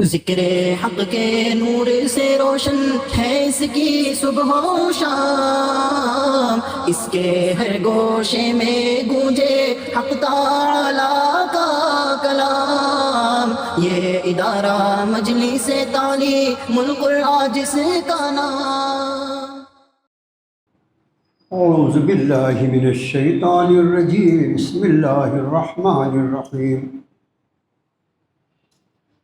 ذکر حق کے نور سے روشن ہے اس کی صبح و شام، اس کے ہر گوشے میں گونجے حق تعالیٰ کا کلام، یہ ادارہ مجلس تعلیم القرآن جس کا نام۔ اعوذ باللہ من الشیطان الرجیم، بسم اللہ الرحمن الرحیم۔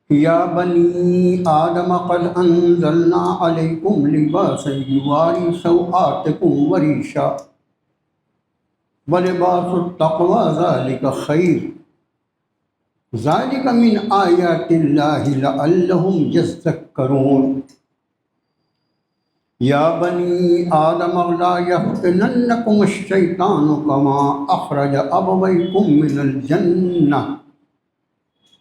یا بنی آدم قد انزلنا علیکم لباسا یواری سوآتکم وریشا ولباس التقوی ذالک خیر ذالک من آیات اللہ لعلہم یذکرون۔ یا بنی آدم لا یفتننکم الشیطان کما اخرج ابویکم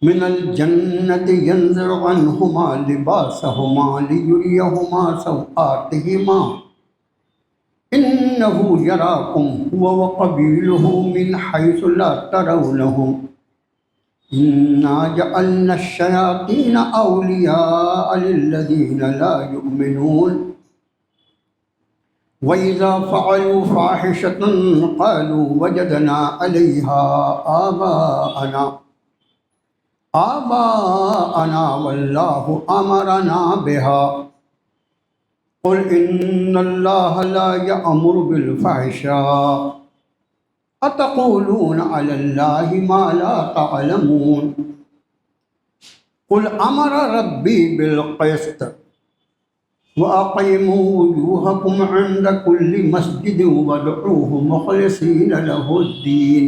من الجنة ينزع عنهما لباسهما ليريهما سوآتهما إنه يراكم هو وقبيله من حيث لا ترونهم إنا جعلنا الشياطين أولياء للذين لا يؤمنون وإذا فعلوا فاحشة قالوا وجدنا عليها آباءنا والله أمرنا بها قل إن الله لا يأمر بالفحشاء أتقولون على الله ما لا تعلمون قل أمر ربي بالقسط وأقيموا وجوهكم عند كل مسجد وادعوه مخلصين له الدين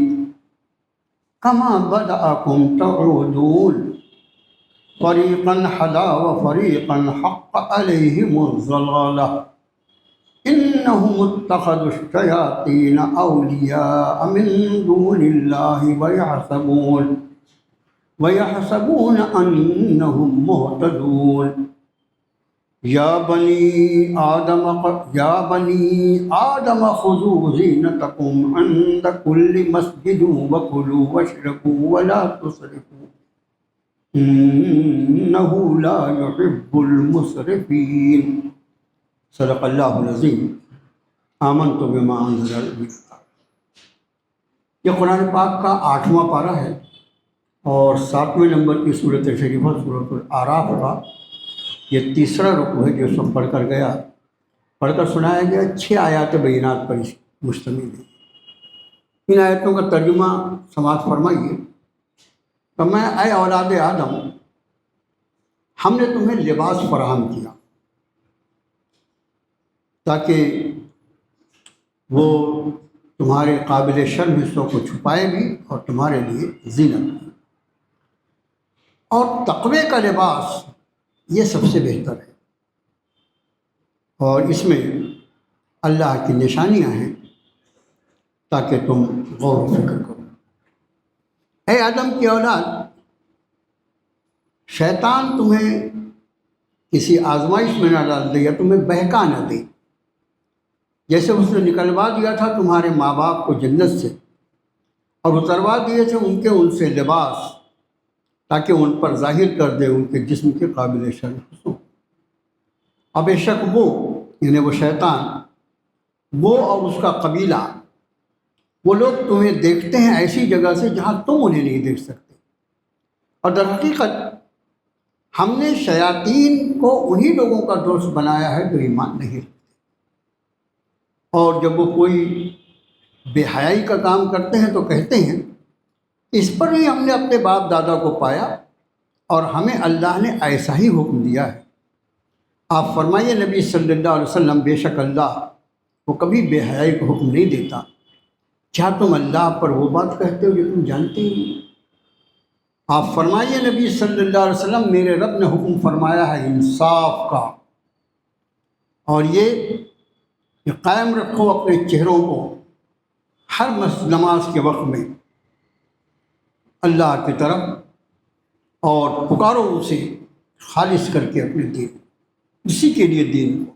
كما بدأكم تعودون فريقا هدى وفريقا حق عليهم الضلالة إنهم اتخذوا الشياطين أولياء من دون الله ويحسبون أنهم مهتدون۔ یا بنی آدم خذوا زینتکم عند کل مسجد وکلوا واشربوا ولا تسرفوا انہ لا یحب المسرفین۔ صدق اللہ العظیم۔ آمنت بما انزل ربی۔ یہ قرآن پاک کا 8واں پارہ ہے اور 7ویں نمبر کی صورت شریفہ سورۃ الاعراف کا یہ تیسرا رکوع ہے جو اس وقت پڑھ کر گیا، پڑھ کر سنایا گیا۔ 6 آیات بینات پر مشتمل ہے۔ ان آیتوں کا ترجمہ سماعت فرمائیے۔ کہ میں اے اولاد آدم، ہم نے تمہیں لباس فراہم کیا تاکہ وہ تمہارے قابل شرم حصوں کو چھپائے بھی اور تمہارے لیے زینت بھی۔ اور تقوی کا لباس یہ سب سے بہتر ہے اور اس میں اللہ کی نشانیاں ہیں تاکہ تم غور و فکر کرو۔ اے آدم کی اولاد، شیطان تمہیں کسی آزمائش میں نہ ڈال دے یا تمہیں بہکا نہ دے، جیسے اس نے نکلوا دیا تھا تمہارے ماں باپ کو جنت سے اور اتروا دیے تھے ان سے لباس تاکہ ان پر ظاہر کر دے ان کے جسم کے قابل شرم حصوں۔ اب بے شک وہ یعنی وہ شیطان، وہ اور اس کا قبیلہ، وہ لوگ تمہیں دیکھتے ہیں ایسی جگہ سے جہاں تم انہیں نہیں دیکھ سکتے، اور در حقیقت ہم نے شیاطین کو انہی لوگوں کا دوست بنایا ہے جو ایمان نہیں رکھتے، اور جب وہ کوئی بے حیائی کا کام کرتے ہیں تو کہتے ہیں اس پر ہی ہم نے اپنے باپ دادا کو پایا اور ہمیں اللہ نے ایسا ہی حکم دیا ہے۔ آپ فرمائیے نبی صلی اللہ علیہ وسلم، بے شک اللہ وہ کبھی بے حیائی کو حکم نہیں دیتا۔ کیا تم اللہ پر وہ بات کہتے ہو جو تم جانتے ہی نہیں؟ آپ فرمائیے نبی صلی اللہ علیہ وسلم، میرے رب نے حکم فرمایا ہے انصاف کا، اور یہ قائم رکھو اپنے چہروں کو ہر نماز کے وقت میں اللہ کی طرف، اور پکارو اسے خالص کر کے اپنے دین، اسی کے لیے دین کو۔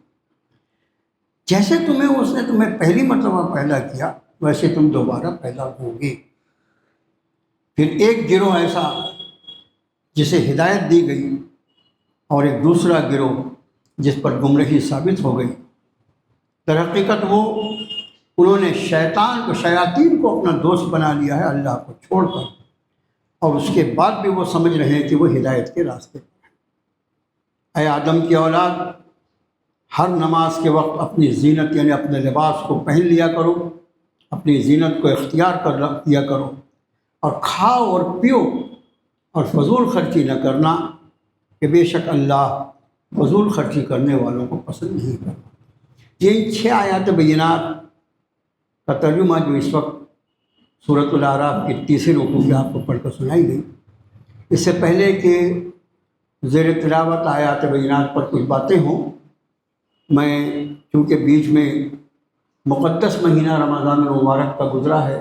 جیسے اس نے تمہیں پہلی مرتبہ پیدا کیا ویسے تم دوبارہ پیدا ہوگے۔ پھر ایک گروہ ایسا جسے ہدایت دی گئی اور ایک دوسرا گروہ جس پر گمراہی ثابت ہو گئی۔ در حقیقت وہ انہوں نے شیاطین کو اپنا دوست بنا لیا ہے اللہ کو چھوڑ کر، اور اس کے بعد بھی وہ سمجھ رہے ہیں کہ وہ ہدایت کے راستے پر ہیں۔ اے آدم کی اولاد، ہر نماز کے وقت اپنی زینت یعنی اپنے لباس کو پہن لیا کرو، اپنی زینت کو اختیار کر لیا کرو، اور کھاؤ اور پیو اور فضول خرچی نہ کرنا، کہ بے شک اللہ فضول خرچی کرنے والوں کو پسند نہیں کرتا۔ یہ 6 آیات بینات کا ترجمہ جو اس وقت سورۃ الاعراف کی تیسری رکوع کی آپ کو پڑھ کر سنائی گئی، اس سے پہلے کہ زیر تلاوت آیات بینات پر کچھ باتیں ہوں، میں چونکہ بیچ میں مقدس مہینہ رمضان المبارک کا گزرا ہے،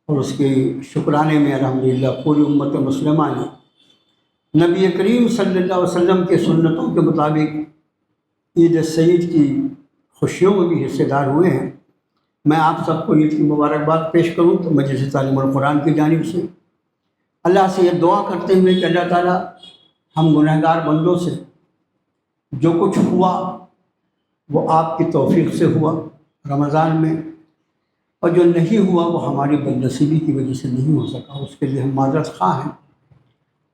اور اس کے شکرانے میں الحمدللہ پوری امت مسلمہ نے نبی کریم صلی اللہ علیہ وسلم کے سنتوں کے مطابق عید سعید کی خوشیوں میں بھی حصے دار ہوئے ہیں۔ میں آپ سب کو عید کی مبارکباد پیش کروں تو مجلس تعلیم القرآن کی جانب سے اللہ سے یہ دعا کرتے ہوئے کہ اللہ تعالیٰ ہم گنہگار بندوں سے جو کچھ ہوا وہ آپ کی توفیق سے ہوا رمضان میں، اور جو نہیں ہوا وہ ہماری بدنصیبی کی وجہ سے نہیں ہو سکا، اس کے لیے ہم معذرت خواہ ہیں،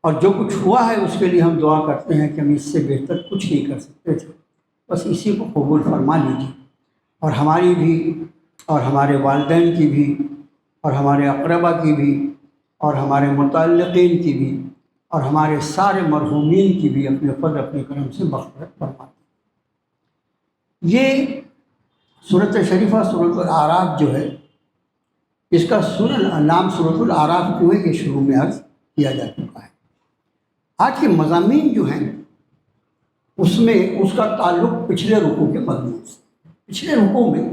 اور جو کچھ ہوا ہے اس کے لیے ہم دعا کرتے ہیں کہ ہم اس سے بہتر کچھ نہیں کر سکتے تھے، بس اسی کو قبول فرما لیجیے، اور ہماری بھی اور ہمارے والدین کی بھی اور ہمارے اقربا کی بھی اور ہمارے متعلقین کی بھی اور ہمارے سارے مرحومین کی بھی اپنے فضل اپنے کرم سے مغفرت فرما دیں۔ یہ سورۃ شریفہ سورۃ الاعراف جو ہے، اس کا نام سورۃ الاعراف کیوں ہے یہ شروع میں عرض کیا جا چکا ہے۔ آج کے مضامین جو ہیں اس میں اس کا تعلق پچھلے رکوع کے مضمون سے۔ پچھلے رکوع میں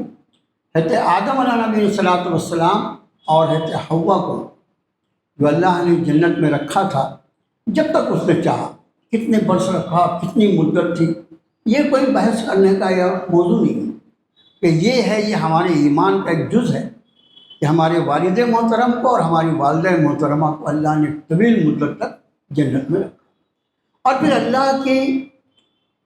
حضرت آدم علیہ نبی صلاۃ والسلام اور حضرت حوا کو جو اللہ نے جنت میں رکھا تھا، جب تک اس نے چاہا، کتنے برس رکھا، کتنی مدت تھی، یہ کوئی بحث کرنے کا یا موضوع نہیں ہے، کہ یہ ہے، یہ ہمارے ایمان کا ایک جز ہے کہ ہمارے والد محترم کو اور ہماری والدہ محترمہ کو اللہ نے طویل مدت تک جنت میں رکھا، اور پھر اللہ کی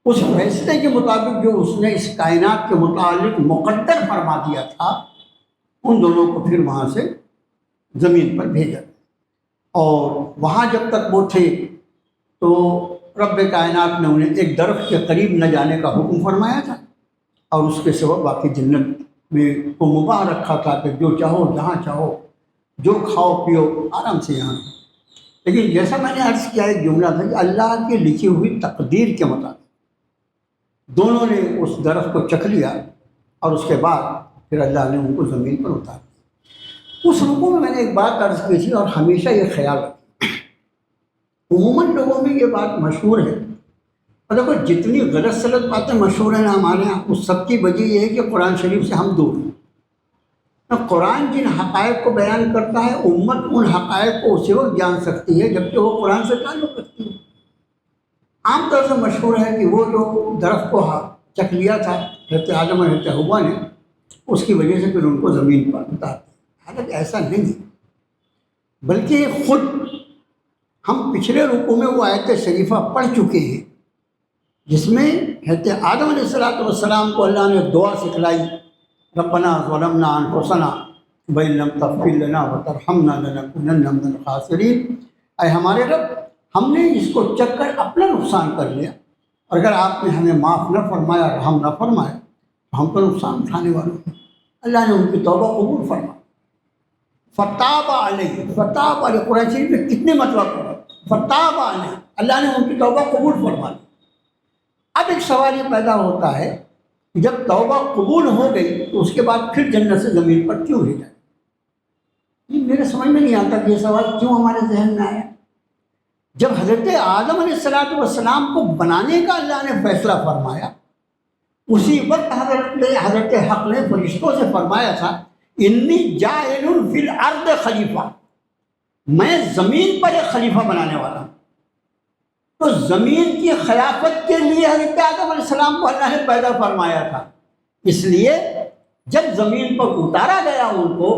اس فیصلے کے مطابق جو اس نے اس کائنات کے متعلق مقدر فرما دیا تھا، ان دونوں کو پھر وہاں سے زمین پر بھیجا، اور وہاں جب تک وہ تھے تو رب کائنات نے انہیں ایک درخت کے قریب نہ جانے کا حکم فرمایا تھا، اور اس کے سبب باقی جنت میں کو مباح رکھا تھا کہ جو چاہو جہاں چاہو جو کھاؤ پیو آرام سے یہاں۔ لیکن جیسا میں نے عرض کیا ایک جملہ تھا کہ اللہ کی لکھی ہوئی تقدیر کے مطابق دونوں نے اس درخت کو چکھ لیا، اور اس کے بعد پھر اللہ نے ان کو زمین پر اتار دیا۔ اس رکوع میں نے ایک بات عرض کی تھی، اور ہمیشہ یہ خیال رکھیں، عموماً لوگوں میں یہ بات مشہور ہے، اور دیکھو جتنی غلط سلط باتیں مشہور ہیں ہمارے یہاں، اس سب کی وجہ یہ ہے کہ قرآن شریف سے ہم دور ہیں۔ قرآن جن حقائق کو بیان کرتا ہے، امت ان حقائق کو اسی وقت جان سکتی ہے جبکہ وہ قرآن سے تعلق رکھتی ہے۔ عام طور سے مشہور ہے کہ وہ جو درخت کو چکھ لیا تھا حضرت آدم اور حضرت حوا نے، اس کی وجہ سے پھر ان کو زمین پر اتار دیا، حالانکہ ایسا نہیں ہے، بلکہ خود ہم پچھلے رکوع میں وہ آیت شریفہ پڑھ چکے ہیں جس میں حضرت آدم علیہ السلام کو اللہ نے دعا سکھلائی، ربنا ظلمنا انفسنا وان لم تغفر لنا وترحمنا لنکونن من الخاسرین، اے ہمارے رب ہم نے اس کو چکھ کر اپنا نقصان کر لیا، اور اگر آپ نے ہمیں معاف نہ فرمایا، رحم نہ فرمایا تو ہم کو نقصان اٹھانے والوں ہیں۔ اللہ نے ان کی توبہ قبول فرمائی۔ فتاب علیہ، فتاب علیہ قرآن شریف میں کتنے مطلب ہے، فتاب علیہ، اللہ نے ان کی توبہ قبول فرما لی۔ اب ایک سوال یہ پیدا ہوتا ہے کہ جب توبہ قبول ہو گئی تو اس کے بعد پھر جنت سے زمین پر کیوں بھیجا؟ یہ میرے سمجھ میں نہیں آتا کہ یہ سوال کیوں ہمارے ذہن میں آیا۔ جب حضرت آدم علیہ السلام کو بنانے کا اللہ نے فیصلہ فرمایا، اسی وقت حضرت حق نے فرشتوں سے فرمایا تھا، انی جاعل فی الارض خلیفہ، میں زمین پر ایک خلیفہ بنانے والا ہوں۔ تو زمین کی خلافت کے لیے حضرت آدم علیہ السلام کو اللہ نے پیدا فرمایا تھا، اس لیے جب زمین پر اتارا گیا ان کو،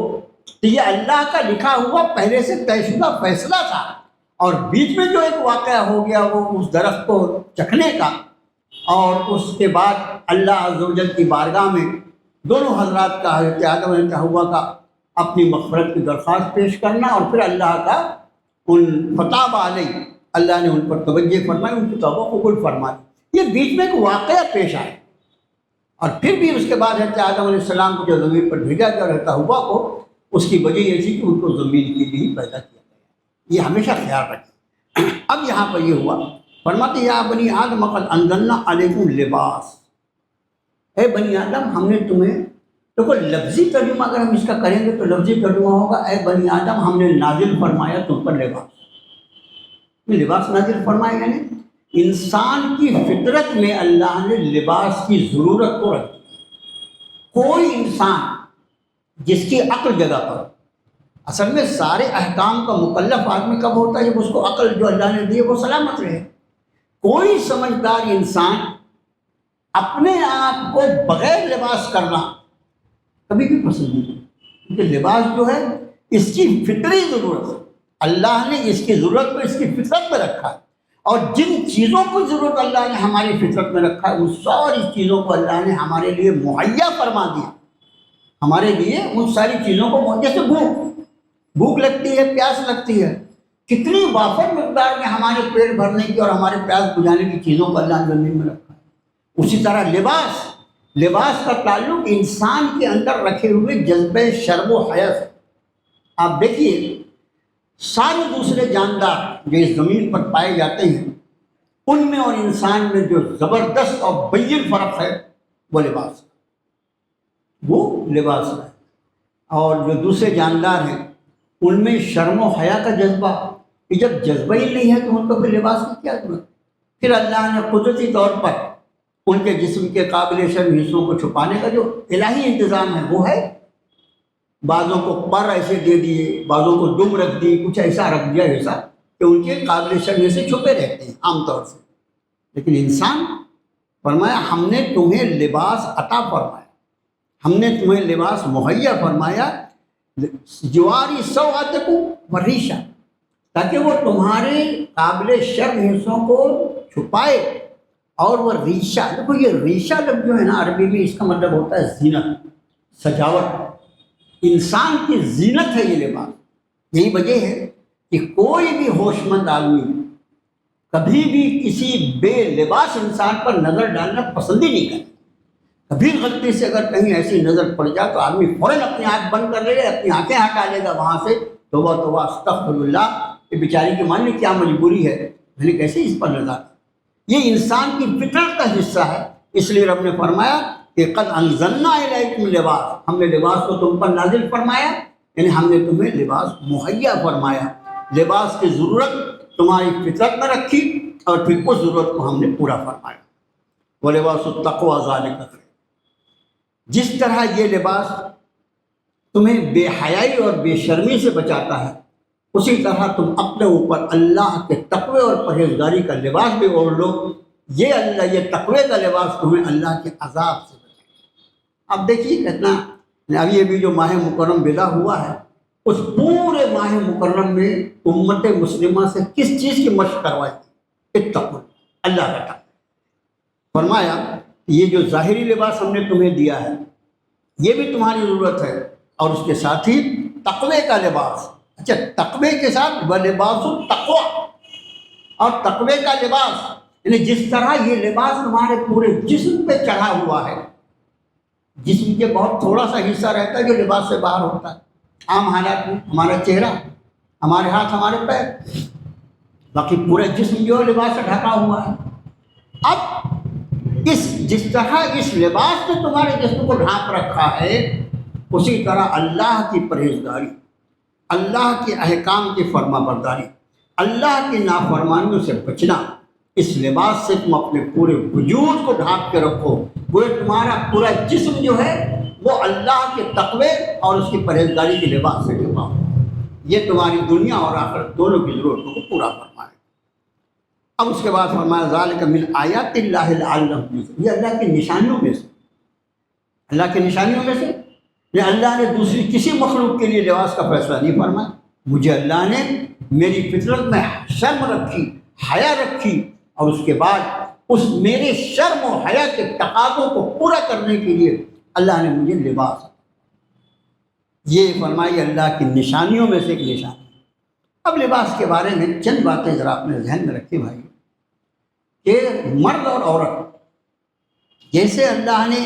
تو یہ اللہ کا لکھا ہوا پہلے سے طے شدہ فیصلہ تھا، اور بیچ میں جو ایک واقعہ ہو گیا وہ اس درخت کو چکھنے کا، اور اس کے بعد اللہ عز و جل کی بارگاہ میں دونوں حضرات کا، حضرت آدم و حضرت حوا کا، اپنی مغفرت کی درخواست پیش کرنا، اور پھر اللہ کا ان فتاب علیہ، اللہ نے ان پر توجہ فرمائی، ان کی توبہ قبول فرمائی۔ یہ بیچ میں ایک واقعہ پیش آیا، اور پھر بھی اس کے بعد حضرت آدم علیہ السلام کو جو زمین پر بھیجا گیا، حضرت حوا کو، اس کی وجہ یہ تھی کہ ان کو زمین کے لیے پیدا کیا گیا۔ یہ ہمیشہ خیال رکھیں۔ اب یہاں پر یہ ہوا، فرماتے یا بنی آدم قد انزلنا علیکم لباس، اے بنی آدم ہم نے تمہیں، دیکھو لفظی ترجمہ اگر ہم اس کا کریں گے تو لفظی ترجمہ ہوگا اے بنی آدم ہم نے نازل فرمایا تم پر لباس۔ لباس نازل فرمایا یعنی انسان کی فطرت میں اللہ نے لباس کی ضرورت کو رکھی۔ کوئی انسان جس کی عقل جگہ پر، اصل میں سارے احکام کا مکلف آدمی کب ہوتا ہے؟ جب اس کو عقل جو اللہ نے دی ہے وہ سلامت رہے۔ کوئی سمجھدار انسان اپنے آپ کو بغیر لباس کرنا کبھی بھی پسند نہیں کرتا، کیونکہ لباس جو ہے اس کی فطری ضرورت ہے، اللہ نے اس کی ضرورت کو اس کی فطرت میں رکھا ہے، اور جن چیزوں کو ضرورت اللہ نے ہماری فطرت میں رکھا ہے ان ساری چیزوں کو اللہ نے ہمارے لیے مہیا فرما دیا۔ ہمارے لیے ان ساری چیزوں کو، جیسے بھوک لگتی ہے، پیاس لگتی ہے، کتنی وافر مقدار میں ہمارے پیٹ بھرنے کی اور ہمارے پیاس بجھانے کی چیزوں کو اللہ نے زمین میں رکھا ہے۔ اسی طرح لباس کا تعلق انسان کے اندر رکھے ہوئے جذبہ شرم و حیا سے۔ آپ دیکھیے سارے دوسرے جاندار جو اس زمین پر پائے جاتے ہیں ان میں اور انسان میں جو زبردست اور بین فرق ہے وہ لباس ہے۔ اور جو دوسرے جاندار ہیں ان میں شرم و حیا کا جذبہ، کہ جب جذبہ ہی نہیں ہے تو ان کو پھر لباس کی کیا ضرورت؟ پھر اللہ نے قدرتی طور پر ان کے جسم کے قابل شرم حصوں کو چھپانے کا جو الہی انتظام ہے وہ ہے۔ بعضوں کو پر ایسے دے دیے، بعضوں کو دم رکھ دی، کچھ ایسا رکھ دیا ایسا کہ ان کے قابل شرم حصے چھپے رہتے ہیں عام طور سے۔ لیکن انسان فرمایا ہم نے تمہیں لباس عطا فرمایا، ہم نے تمہیں لباس مہیا فرمایا، جواری سوآتکم وریشا، تاکہ وہ تمہارے قابل شرم حصوں کو چھپائے، اور وہ ریشہ، دیکھو یہ ریشہ لفظ جو ہے نا عربی میں اس کا مطلب ہوتا ہے زینت، سجاوٹ، انسان کی زینت ہے یہ لباس۔ یہی وجہ ہے کہ کوئی بھی ہوش مند آدمی کبھی بھی کسی بے لباس انسان پر نظر ڈالنا پسند ہی نہیں کرتا۔ کبھی غلطی سے اگر کہیں ایسی نظر پڑ جائے تو آدمی فوراً اپنی آنکھ بند کر لے گا، اپنی آنکھیں ہٹا لے گا وہاں سے، توبہ توبہ استغفر اللہ، یہ بیچاری کی مان لی کیا مجبوری ہے، میں نے کیسے اس پر نظر۔ یہ انسان کی فطرت کا حصہ ہے، اس لیے رب نے فرمایا کہ قد انزلنا الیکم لباس، ہم نے لباس کو تم پر نازل فرمایا، یعنی ہم نے تمہیں لباس مہیا فرمایا، لباس کی ضرورت تمہاری فطرت میں رکھی اور پھر اس ضرورت کو ہم نے پورا فرمایا۔ وَلِبَاسُ التَّقْوَىٰ ذَلِكَ خَيْرٌ، جس طرح یہ لباس تمہیں بے حیائی اور بے شرمی سے بچاتا ہے، اسی طرح تم اپنے اوپر اللہ کے تقوی اور پرہیزگاری کا لباس بھی اوڑھ لو، یہ تقوی کا لباس تمہیں اللہ کے عذاب سے بچائے۔ اب دیکھیے کتنا، اب یہ بھی جو ماہ مکرم ودا ہوا ہے، اس پورے ماہ مکرم میں امت مسلمہ سے کس چیز کی مشق کروائی تھی؟ اتقوا، اللہ کا تقوی۔ فرمایا یہ جو ظاہری لباس ہم نے تمہیں دیا ہے یہ بھی تمہاری ضرورت ہے، اور اس کے ساتھ ہی تقوی کا لباس۔ اچھا، تقوی کے ساتھ وَلِبَاسُ التَّقْوَىٰ، اور تقوی کا لباس، یعنی جس طرح یہ لباس ہمارے پورے جسم پہ چڑھا ہوا ہے، جسم کے بہت تھوڑا سا حصہ رہتا ہے جو لباس سے باہر ہوتا ہے عام حالات میں، ہمارا چہرہ، ہمارے ہاتھ، ہمارے پیر، باقی پورے جسم جو ہے لباس سے ڈھکا ہوا ہے۔ اب جس طرح اس لباس نے تمہارے جسم کو ڈھانپ رکھا ہے، اسی طرح اللہ کی پرہیزگاری، اللہ کے احکام کی فرما برداری، اللہ کی نافرمانیوں سے بچنا، اس لباس سے تم اپنے پورے وجود کو ڈھانپ کے رکھو، وہ تمہارا پورا جسم جو ہے وہ اللہ کے تقوی اور اس کی پرہیزگاری کے لباس سے ڈھکا ہو، یہ تمہاری دنیا اور آخرت دونوں کی ضرورتوں کو پورا فرمائے۔ اب اس کے بعد فرمایا ذالک من آیات اللہ لعلہم یشکرون، یہ اللہ کی نشانیوں میں سے، اللہ کی نشانیوں میں سے، یہ اللہ نے دوسری کسی مخلوق کے لیے لباس کا فیصلہ نہیں فرمایا، مجھے اللہ نے میری فطرت میں شرم رکھی، حیا رکھی، اور اس کے بعد اس میرے شرم و حیا کے تقاضوں کو پورا کرنے کے لیے اللہ نے مجھے لباس، یہ فرمائی اللہ کی نشانیوں میں سے ایک نشانی۔ اب لباس کے بارے میں چند باتیں ذرا اپنے ذہن میں رکھیں بھائی، کہ مرد اور عورت جیسے اللہ نے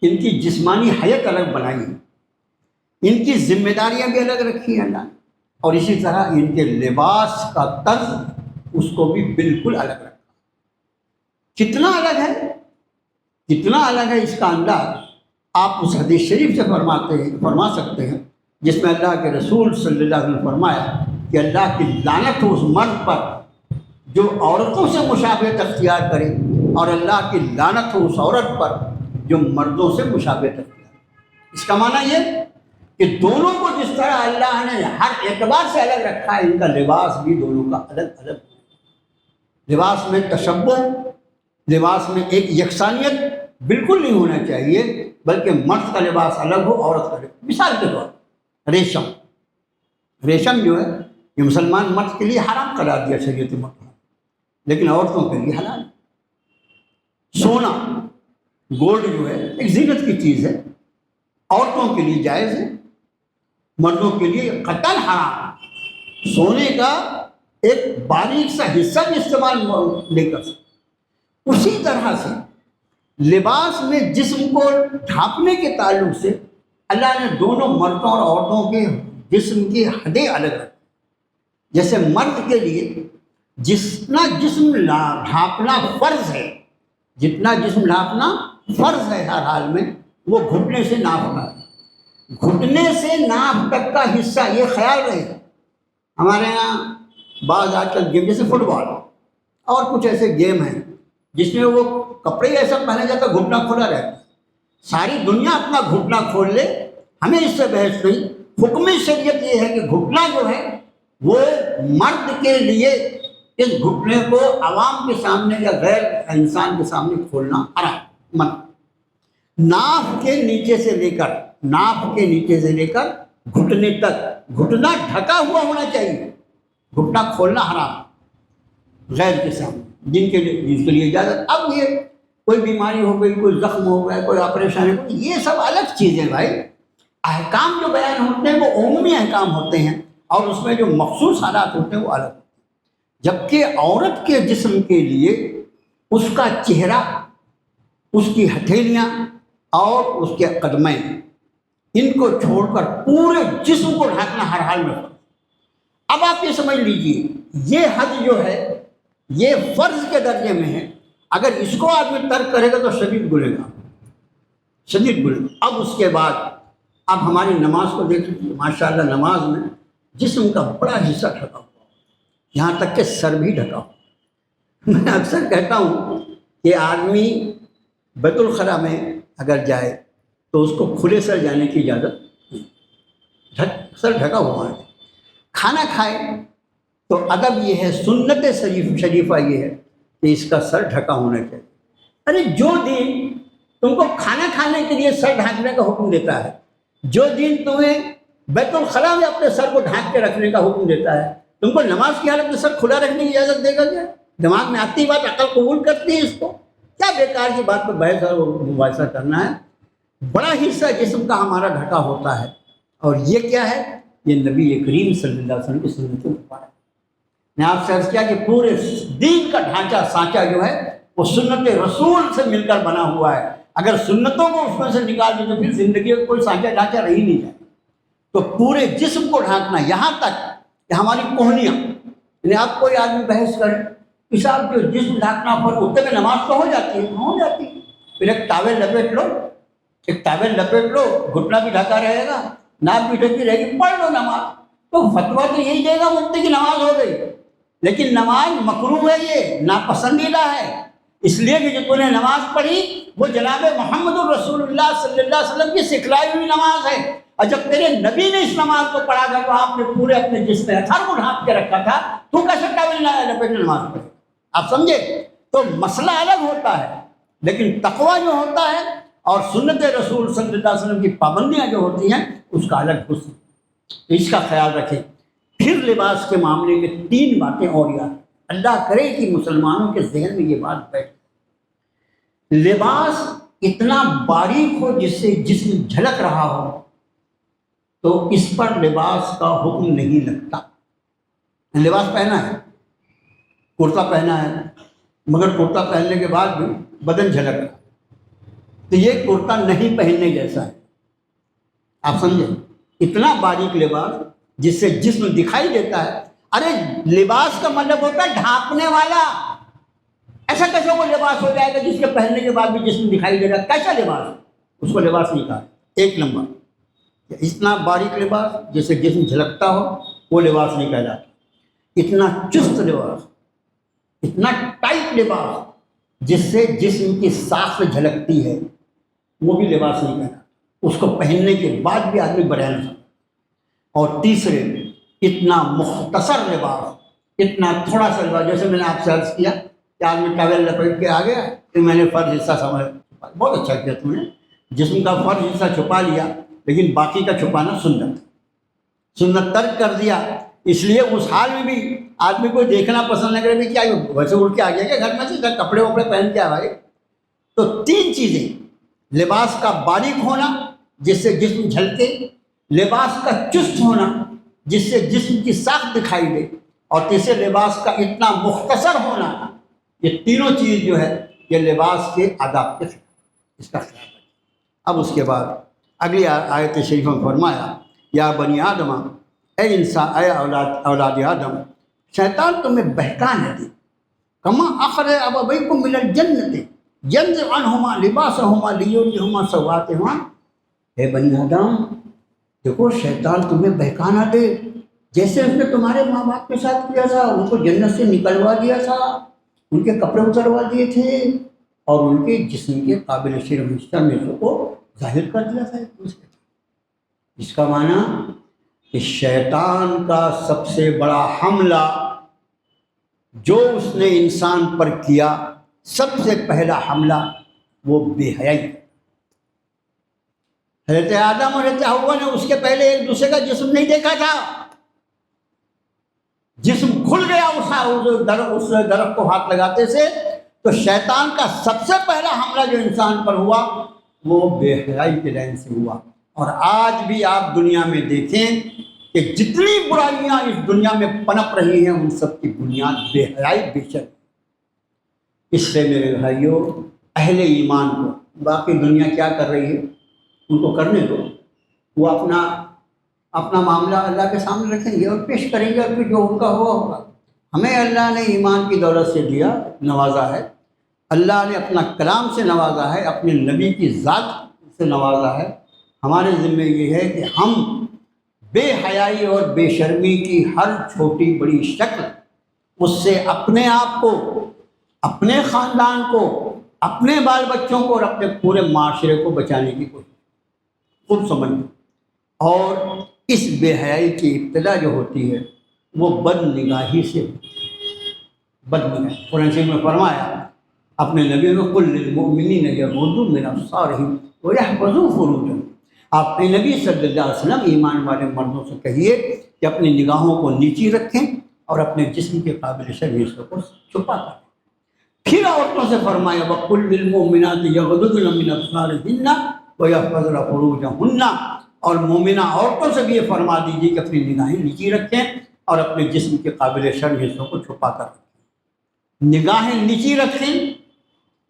ان کی جسمانی حیت الگ بنائی، ان کی ذمہ داریاں بھی الگ رکھی ہیں اللہ نے، اور اسی طرح ان کے لباس کا طرز اس کو بھی بالکل الگ رکھا۔ کتنا الگ ہے، کتنا الگ ہے، اس کا انداز آپ اس حدیث شریف سے فرما سکتے ہیں جس میں اللہ کے رسول صلی اللہ علیہ وسلم فرمایا کہ اللہ کی لعنت ہو اس مرد پر جو عورتوں سے مشابہت اختیار کرے، اور اللہ کی لعنت ہو اس عورت پر جو مردوں سے مشابہت اختیار کرے۔ اس کا معنی یہ کہ دونوں کو جس طرح اللہ نے ہر اعتبار سے الگ رکھا ہے، ان کا لباس بھی دونوں کا الگ الگ، لباس میں تشبہ، لباس میں ایک یکسانیت بالکل نہیں ہونا چاہیے، بلکہ مرد کا لباس الگ ہو، عورت کا لباس۔ مثال کے طور پر ریشم جو ہے یہ مسلمان مرد کے لیے حرام قرار دیا شریعت مطلق، لیکن عورتوں کے لیے حلال۔ سونا، گولڈ جو ہے ایک زینت کی چیز ہے، عورتوں کے لیے جائز ہے، مردوں کے لیے قطعاً حرام۔ سونے کا ایک باریک سا حصہ بھی استعمال نہیں کر سکتے۔ اسی طرح سے لباس میں جسم کو ڈھانپنے کے تعلق سے اللہ نے دونوں مردوں اور عورتوں کے جسم کی حدیں الگ رکھی۔ جیسے مرد کے لیے جتنا جسم ڈھانپنا فرض ہے، جتنا جسم ڈھانپنا فرض ہے ہر حال میں، وہ گھٹنے سے ناپ ہے۔ گھٹنے سے ناپ تک کا حصہ، یہ خیال رہے، ہمارے یہاں بعض آج کل گیم جیسے فٹ بال اور کچھ ایسے گیم ہیں جس میں وہ کپڑے ایسا پہنا جاتا ہے گھٹنا کھلا رہتا ہے، ساری دنیا اپنا گھٹنا کھول لے، ہمیں اس سے بحث نہیں۔ حکم شریعت یہ ہے کہ گھٹنا جو ہے وہ مرد کے لیے اس گھٹنے کو عوام کے سامنے یا غیر انسان کے سامنے کھولنا حرام، ناف کے نیچے سے لے کر گھٹنے تک گھٹنا ڈھکا ہوا ہونا چاہیے، گھٹنا کھولنا حرام غیر کے سامنے، جن کے لیے اجازت۔ اب یہ کوئی بیماری ہو گئی، کوئی زخم ہو گیا، کوئی آپریشن ہے، یہ سب الگ چیزیں بھائی۔ احکام جو بیان ہوتے ہیں وہ عمومی احکام ہوتے ہیں، اور اس میں جو مخصوص حالات ہوتے ہیں وہ الگ، جبکہ عورت کے جسم کے لیے اس کا چہرہ، اس کی ہتھیلیاں اور اس کے قدمیں، ان کو چھوڑ کر پورے جسم کو ڈھانکنا ہر حال میں فرض۔ اب آپ یہ سمجھ لیجئے یہ حد جو ہے یہ فرض کے درجے میں ہے، اگر اس کو آدمی ترک کرے گا تو شدید گنہگار گا۔ اب اس کے بعد اب ہماری نماز کو دیکھ لیجیے، ماشاء اللہ نماز میں جسم کا بڑا حصہ ڈھکا ہوا، یہاں تک کہ سر بھی ڈھکا ہوا۔ میں اکثر کہتا ہوں کہ آدمی بیت الخلاء میں اگر جائے تو اس کو کھلے سر جانے کی اجازت نہیں، سر ڈھکا ہوا ہے۔ کھانا کھائے تو ادب یہ ہے، سنت شریفہ یہ ہے کہ اس کا سر ڈھکا ہونا چاہیے۔ ارے جو دین تم کو کھانا کھانے کے لیے سر ڈھانکنے کا حکم دیتا ہے، جو دین تمہیں بیت الخلاء میں اپنے سر کو ڈھانک کے رکھنے کا حکم دیتا ہے، تم کو نماز کی حالت میں سر کھلا رکھنے کی اجازت دے گا کیا؟ دماغ میں آتی بات عقل قبول کرتی ہے اس کو؟ کیا بیکار کی بات پہ بحث اور مباحثہ کرنا ہے؟ بڑا حصہ جسم کا ہمارا ڈھکا ہوتا ہے، اور یہ کیا ہے؟ یہ نبی کریم صلی اللہ علیہ وسلم کی سنتوں پر ہے۔ میں آپ سے عرض کیا کہ پورے دین کا ڈھانچہ سانچہ جو ہے وہ سنت رسول سے مل کر بنا ہوا ہے۔ اگر سنتوں کو اس میں سے نکال دیں تو پھر زندگی کا کوئی سانچہ ڈھانچہ رہ ہی نہیں جائے۔ تو پورے جسم کو ڈھانکنا، یہاں تک کہ ہماری کوہنیاں، یعنی آپ کوئی آدمی بحث کرے پیشاب جو جسم ڈھانکنا پر اتنے میں نماز تو ہو جاتی ہے، پھر ایک ٹاول لپیٹ لو، گھٹنا بھی ڈھکا رہے گا، ناک بھی ڈھکی رہے گی، پڑھ لو نماز۔ تو فتویٰ تو یہی دے گا مفتی کی نماز ہو گئی، لیکن نماز مکروہ ہے، یہ ناپسندیدہ ہے، اس لیے کہ جو تم نے نماز پڑھی وہ جناب محمد الرسول اللہ صلی اللہ علیہ وسلم کی سکھلائی ہوئی نماز ہے، اور جب تیرے نبی نے اس نماز کو پڑھا تھا تو آپ نے پورے اپنے جسم ہر کو ڈھانپ کے رکھا تھا، تو کیسے ٹاول لپیٹ کے نماز پڑھی؟ آپ سمجھے؟ تو مسئلہ الگ ہوتا ہے، لیکن تقویٰ جو ہوتا ہے اور سنت رسول صلی اللہ علیہ وسلم کی پابندیاں جو ہوتی ہیں اس کا الگ حسن، اس کا خیال رکھیں۔ پھر لباس کے معاملے میں 3 باتیں اور یاد، اللہ کرے کہ مسلمانوں کے ذہن میں یہ بات بیٹھے۔ لباس اتنا باریک ہو جس سے جسم جھلک رہا ہو تو اس پر لباس کا حکم نہیں لگتا۔ لباس پہنا ہے، کرتا پہنا ہے، مگر کرتا پہننے کے بعد بھی بدن جھلک رہا، تو یہ کرتا نہیں پہننے جیسا ہے۔ آپ سمجھیں، اتنا باریک لباس جس سے جسم دکھائی دیتا ہے۔ ارے لباس کا مطلب ہوتا ہے ڈھانپنے والا، ایسا کیسے وہ لباس ہو جائے گا جس کے پہننے کے بعد بھی جسم دکھائی دے گا؟ کیسا لباس؟ اس کو لباس نہیں کہا۔ 1 نمبر، اتنا باریک لباس جس سے جسم جھلکتا ہو وہ لباس نہیں کہلاتا۔ اتنا چست لباس، اتنا ٹائٹ لباس جس سے جسم کی ساخت جھلکتی ہے وہ بھی لباس نہیں کہلاتا۔ اس کو پہننے کے بعد بھی آدمی بڑھا نہیں سکتا۔ اور تیسرے، اتنا مختصر لباس، اتنا تھوڑا سا لباس، جیسے میں نے آپ سے عرض کیا کہ آدمی ٹاول لپیٹ کے آ گیا کہ میں نے فرض حصہ سمجھ، بہت اچھا کیا تم نے، جسم کا فرض حصہ چھپا لیا لیکن باقی کا چھپانا سنت ترک کر دیا۔ اس لیے اس حال میں بھی آدمی کو دیکھنا پسند نہیں کرے، کیا ویسے اڑ کے آ گیا کہ گھر میں سے کپڑے وپڑے پہن کے آئے۔ تو 3 چیزیں، لباس کا باریک ہونا جس سے جسم جھلکے، لباس کا چست ہونا جس سے جسم کی ساخت دکھائی دے، اور تیسرے لباس کا اتنا مختصر ہونا۔ یہ تینوں چیز جو ہے یہ لباس کے آداب کے خلاف، اس کا خیال رکھیں۔ اب اس کے بعد اگلی آیت شریفہ میں فرمایا، یا بنی آدم، اے انسان، اے اولاد آدم، شیطان تمہیں بہکا نہ دے، کما اخرج ابویکم من الجنت ینزع عنہما لباسہما لیریہما سوآتہما۔ اے بنی آدم، دیکھو شیطان تمہیں بہکا نہ دے، جیسے اس نے تمہارے ماں باپ کے ساتھ کیا تھا، ان کو جنت سے نکلوا دیا تھا، ان کے کپڑے اتروا دیے تھے اور ان کے جسم کے قابل شرم حصہ میں کو ظاہر کر دیا تھا ایک دوسرے۔ اس کا معنی کہ شیطان کا سب سے بڑا حملہ جو اس نے انسان پر کیا، سب سے پہلا حملہ وہ بے حیائی۔ حضرت آدم اور حضرت حوا نے اس کے پہلے ایک دوسرے کا جسم نہیں دیکھا تھا، جسم کھل گیا اس درخت کو ہاتھ لگاتے سے، تو شیطان کا سب سے پہلا حملہ جو انسان پر ہوا وہ بے حیائی کے لائن سے ہوا۔ اور آج بھی آپ دنیا میں دیکھیں کہ جتنی برائیاں اس دنیا میں پنپ رہی ہیں ان سب کی بنیاد بے حیائی بے شک۔ اس سے میرے بھائیوں، اہل ایمان کو، باقی دنیا کیا کر رہی ہے ان کو کرنے دو، وہ اپنا معاملہ اللہ کے سامنے رکھیں گے اور پیش کریں گے، اور پھر جو ان کا ہوگا۔ ہمیں اللہ نے ایمان کی دولت سے دیا، نوازا ہے، اللہ نے اپنا کلام سے نوازا ہے، اپنے نبی کی ذات سے نوازا ہے۔ ہمارے ذمہ یہ ہے کہ ہم بے حیائی اور بے شرمی کی ہر چھوٹی بڑی شکل، اس سے اپنے آپ کو، اپنے خاندان کو، اپنے بال بچوں کو اور اپنے پورے معاشرے کو بچانے کی کوشش خود سمجھیں۔ اور اس بے حیائی کی ابتدا جو ہوتی ہے وہ بد نگاہی سے ہوتی ہے۔ بد نگاہی، قرآن شریف میں فرمایا اپنے نبی کو، قل للمؤمنین یغضوا من ابصارہم ویحفظوا فروجہم۔ آپ نے نبی صلی اللہ علیہ وسلم ایمان والے مردوں سے کہیے کہ اپنی نگاہوں کو نیچی رکھیں اور اپنے جسم کے قابل شرم حصوں کو چھپا کریں۔ پھر عورتوں سے فرمایا، وَقُلْ لِلْمُؤْمِنَاتِ يَغْضُضْنَ مِنْ أَبْصَارِهِنَّ وَيَحْفَظْنَ فُرُوجَهُنَّ۔ اور مومنہ عورتوں سے بھی یہ فرما دیجیے کہ اپنی نگاہیں نیچی رکھیں اور اپنے جسم کے قابل شرم حصوں کو چھپا کر رکھیں۔ نگاہیں نیچی رکھیں،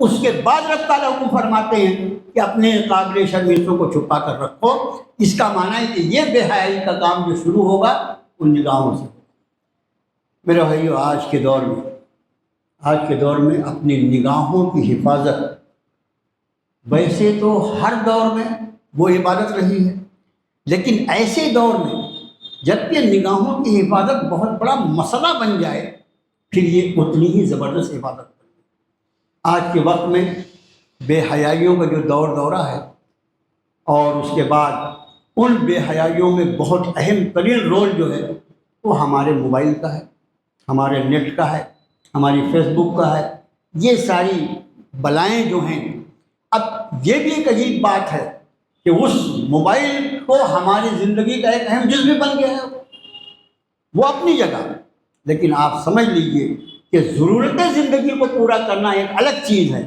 اس کے بعد رب تعالیٰ حکم فرماتے ہیں کہ اپنے قابل شرم حصوں کو چھپا کر رکھو۔ اس کا معنی ہے کہ یہ بے حیائی کا کام جو شروع ہوگا ان نگاہوں سے۔ میرے بھائیو، آج کے دور میں اپنی نگاہوں کی حفاظت، ویسے تو ہر دور میں وہ عبادت رہی ہے، لیکن ایسے دور میں جب کہ نگاہوں کی حفاظت بہت بڑا مسئلہ بن جائے، پھر یہ اتنی ہی زبردست عبادت بن جائے۔ آج کے وقت میں بے حیائیوں کا جو دورہ ہے، اور اس کے بعد ان بے حیائیوں میں بہت اہم ترین رول جو ہے وہ ہمارے موبائل کا ہے، ہمارے نیٹ کا ہے، ہماری فیس بک کا ہے۔ یہ ساری بلائیں جو ہیں، اب یہ بھی ایک عجیب بات ہے کہ اس موبائل کو ہماری زندگی کا ایک اہم جزو بن گیا ہے۔ وہ اپنی جگہ، لیکن آپ سمجھ لیجئے کہ ضرورت زندگی کو پورا کرنا ایک الگ چیز ہے،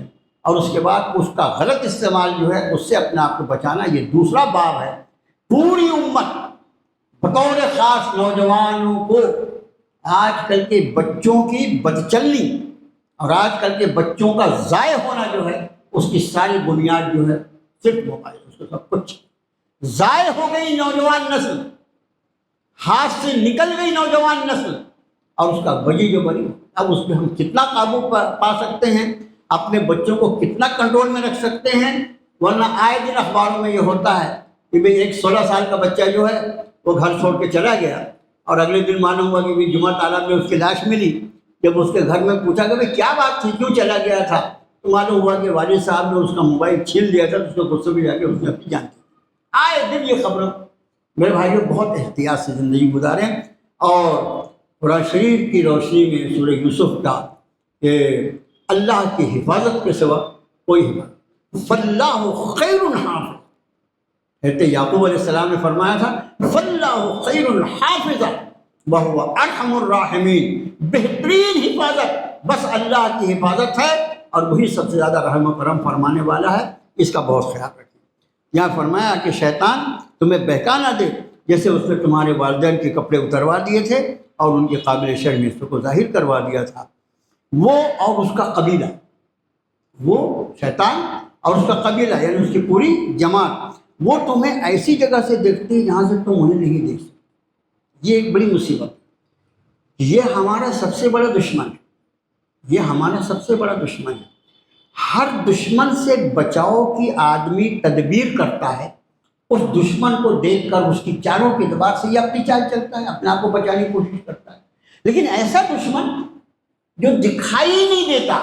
اور اس کے بعد اس کا غلط استعمال جو ہے اس سے اپنے آپ کو بچانا یہ دوسرا باب ہے۔ پوری امت بطور خاص نوجوانوں کو آج کل کے بچوں کی بدچلنی اور آج کل کے بچوں کا ضائع ہونا جو ہے اس کی ساری بنیاد جو ہے صرف موبائل، اس کو سب کچھ ضائع ہو گئی نوجوان نسل، ہاتھ سے نکل گئی نوجوان نسل، اور اس کا وجہ جو بنی۔ اب اس پہ ہم کتنا قابو پا سکتے ہیں، اپنے بچوں کو کتنا کنٹرول میں رکھ سکتے ہیں، ورنہ آئے دن اخباروں میں یہ ہوتا ہے کہ بھئی ایک 16 سال کا بچہ جو ہے وہ گھر چھوڑ کے چلا گیا، اور اگلے دن معلوم ہوا کہ جمعہ تالاب میں اس کی لاش ملی۔ جب اس کے گھر میں پوچھا کہ بھئی کیا بات تھی، کیوں چلا گیا تھا، تو معلوم ہوا کہ والد صاحب نے اس کا موبائل چھین لیا تھا، تو اس کو غصے میں جا کے اس نے اپنی جان دی۔ آئے دن یہ خبریں، میرے بھائیوں بہت احتیاط سے زندگی گزاریں، اور قرآن شریف کی روشنی میں سورہ یوسف کا کہ اللہ کی حفاظت کے سوا کوئی حفاظت، فاللہ خیر حافظ، حضرت یعقوب علیہ السلام نے فرمایا تھا فاللہ خیر حافظ وہو ارحم الراحمین، بہترین حفاظت بس اللہ کی حفاظت ہے، اور وہی سب سے زیادہ رحم و کرم فرمانے والا ہے، اس کا بہت خیال رکھیں۔ یہاں فرمایا کہ شیطان تمہیں بہکا نہ دے، جیسے اس نے تمہارے والدین کے کپڑے اتروا دیے تھے اور ان کے قابل شرمندگی کو ظاہر کروا دیا تھا۔ وہ اور اس کا قبیلہ، وہ شیطان اور اس کا قبیلہ یعنی اس کی پوری جماعت، وہ تمہیں ایسی جگہ سے دیکھتے ہیں جہاں سے تم انہیں نہیں دیکھ سکتے۔ یہ ایک بڑی مصیبت ہے، یہ ہمارا سب سے بڑا دشمن ہے، یہ ہمارا سب سے بڑا دشمن ہے۔ ہر دشمن سے بچاؤ کی آدمی تدبیر کرتا ہے، اس دشمن کو دیکھ کر اس کی چالوں کے اعتبار سے یہ اپنی چال چلتا ہے، اپنے آپ کو بچانے کی کوشش کرتا ہے۔ لیکن ایسا دشمن جو دکھائی نہیں دیتا،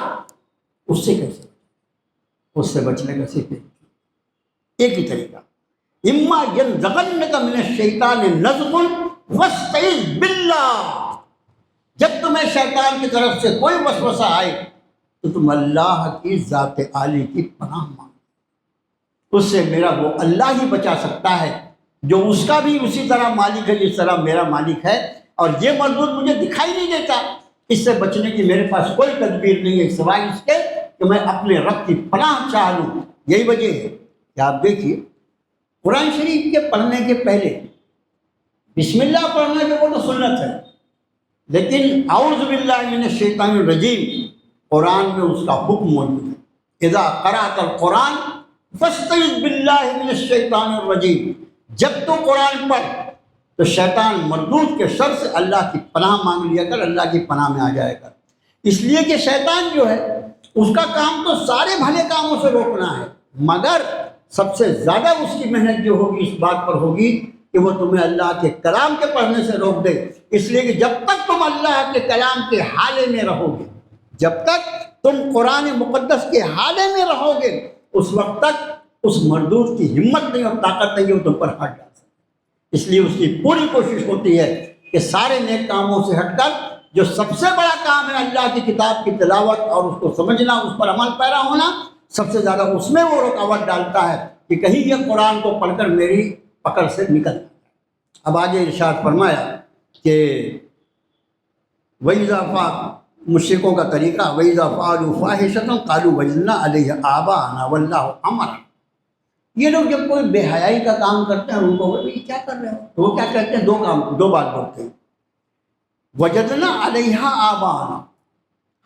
اس سے کیسے؟ اس سے بچنے کا صرف ایک ہی طریقہ، اما ینزغنک من الشیطان نزغ فاستعذ باللہ، جب تمہیں شیطان کی طرف سے کوئی وسوسہ آئے تو تم اللہ کی ذات عالی کی پناہ مانگو، اس سے میرا وہ اللہ ہی بچا سکتا ہے جو اس کا بھی اسی طرح مالک ہے جس طرح میرا مالک ہے، اور یہ مردود مجھے دکھائی نہیں دیتا، اس سے بچنے کی میرے پاس کوئی تدبیر نہیں ہے سوائے اس کے کہ میں اپنے رب کی پناہ چاہ لوں۔ یہی وجہ ہے کہ آپ دیکھیے قرآن شریف کے پڑھنے کے پہلے بسم اللہ پڑھنا جو وہ تو سنت ہے، لیکن اعوذ باللہ من الشیطان الرجیم قرآن میں اس کا حکم موجود ہے، اذا قرأت القرآن فاستعذ باللہ من الشیطان الرجیم، جب تو قرآن پڑھ تو شیطان مردود کے شر سے اللہ کی پناہ مانگ لیا کر، اللہ کی پناہ میں آ جائے کر، اس لیے کہ شیطان جو ہے اس کا کام تو سارے بھلے کاموں سے روکنا ہے، مگر سب سے زیادہ اس کی محنت جو ہوگی اس بات پر ہوگی کہ وہ تمہیں اللہ کے کلام کے پڑھنے سے روک دے، اس لیے کہ جب تک تم اللہ کے کلام کے حالے میں رہو گے، جب تک تم قرآن مقدس کے حالے میں رہو گے، اس وقت تک اس مردود کی ہمت نہیں اور طاقت نہیں ہے وہ تم پر ہٹ جا سکے۔ اس لیے اس کی پوری کوشش ہوتی ہے کہ سارے نیک کاموں سے ہٹ کر جو سب سے بڑا کام ہے اللہ کی کتاب کی تلاوت اور اس کو سمجھنا، اس پر عمل پیرا ہونا، سب سے زیادہ اس میں وہ رکاوٹ ڈالتا ہے کہ کہیں یہ قرآن کو پڑھ کر میری پکڑ سے نکل جائے۔ اب آگے ارشاد فرمایا کہ وَإِذَا فَعَلُوا، مشرکوں کا طریقہ، وَإِذَا فَعَلُوا فَاحِشَةً قَالُوا وَجَدْنَا عَلَيْهَا آبَاءَنَا وَاللَّهُ أَمَرَنَا۔ یہ لوگ جب کوئی بے حیائی کا کام کرتے ہیں ان کو یہ کیا کر رہے ہو، تو وہ کیا کہتے ہیں، دو بات بولتے ہیں، وَجَدْنَا عَلَيْهَا آبَاءَنَا،